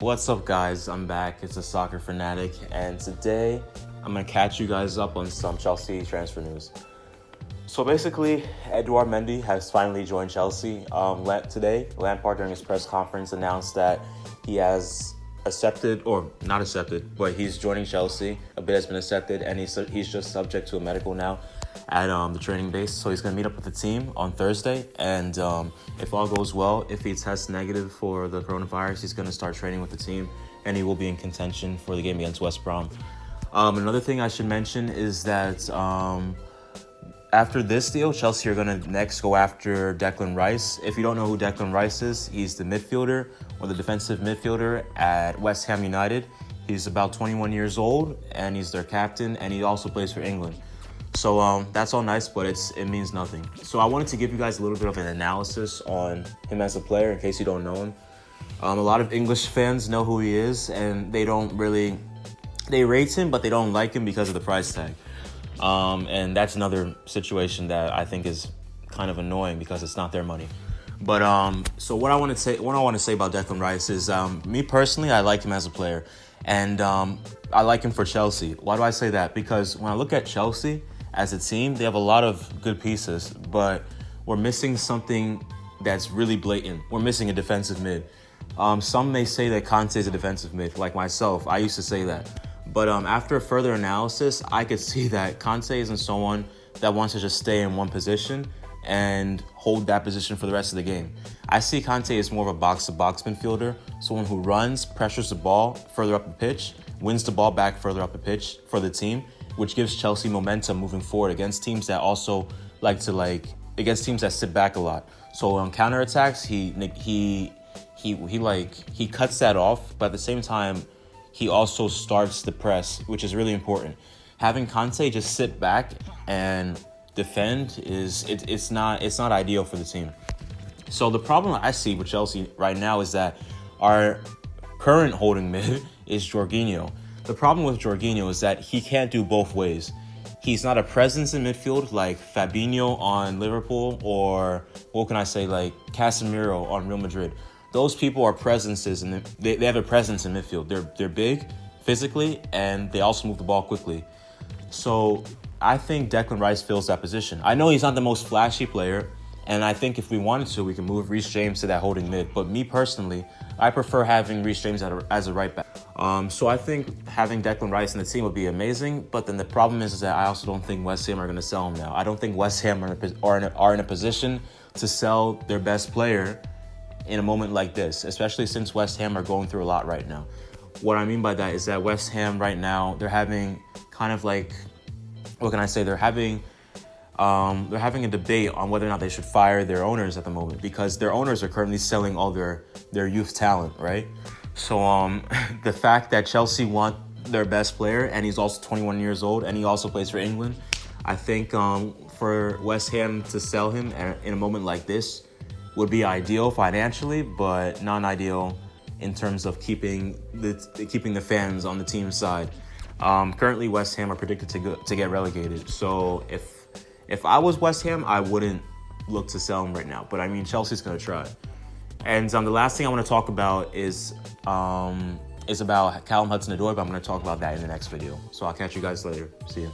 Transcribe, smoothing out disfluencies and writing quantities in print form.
What's up, guys? I'm back. It's a soccer fanatic, and today I'm gonna catch you guys up on some Chelsea transfer news. So basically, Edouard Mendy has finally joined Chelsea. Today, Lampard during his press conference announced that he has accepted, or not accepted, but he's joining Chelsea. A bid has been accepted, and he's just subject to a medical now at the training base. So he's going to meet up with the team on Thursday, and if all goes well, if he tests negative for the coronavirus, he's going to start training with the team, and he will be in contention for the game against West Brom. Another thing I should mention is that after this deal, Chelsea are going to next go after Declan Rice. If you don't know who Declan Rice is, he's the midfielder or the defensive midfielder at West Ham United. He's about 21 years old, and he's their captain, and he also plays for England. So that's all nice, but it means nothing. So I wanted to give you guys a little bit of an analysis on him as a player in case you don't know him. A lot of English fans know who he is, and they rate him, but they don't like him because of the price tag. And that's another situation that I think is kind of annoying because it's not their money. But so what I want to say about Declan Rice is, me personally, I like him as a player, and I like him for Chelsea. Why do I say that? Because when I look at Chelsea as a team, they have a lot of good pieces, but we're missing something that's really blatant. We're missing a defensive mid. Some may say that Conte is a defensive mid, like myself. I used to say that. But after further analysis, I could see that Conte isn't someone that wants to just stay in one position and hold that position for the rest of the game. I see Conte as more of a box-to-box midfielder, someone who runs, pressures the ball further up the pitch, wins the ball back further up the pitch for the team, which gives Chelsea momentum moving forward against teams that also against teams that sit back a lot. So on counterattacks, he cuts that off, but at the same time, he also starts the press, which is really important. Having Conte just sit back and defend it's not ideal for the team. So the problem I see with Chelsea right now is that our current holding mid is Jorginho. The problem with Jorginho is that he can't do both ways. He's not a presence in midfield like Fabinho on Liverpool, or like Casemiro on Real Madrid. Those people are presences, and they have a presence in midfield. They're big physically, and they also move the ball quickly. So I think Declan Rice fills that position. I know he's not the most flashy player, and I think if we wanted to, we can move Reece James to that holding mid. But me personally, I prefer having Reece James as a right back. So I think having Declan Rice in the team would be amazing. But then the problem is that I also don't think West Ham are going to sell him now. I don't think West Ham are in a position to sell their best player in a moment like this, especially since West Ham are going through a lot right now. What I mean by that is that West Ham right now, they're having kind of like, they're having a debate on whether or not they should fire their owners at the moment, because their owners are currently selling all their youth talent, right? So the fact that Chelsea want their best player, and he's also 21 years old, and he also plays for England, I think for West Ham to sell him in a moment like this would be ideal financially, but non-ideal in terms of keeping the fans on the team's side. Currently, West Ham are predicted to get relegated. So if I was West Ham, I wouldn't look to sell him right now. But I mean, Chelsea's going to try. And the last thing I want to talk about is about Callum Hudson-Odoi, but I'm going to talk about that in the next video. So I'll catch you guys later. See ya.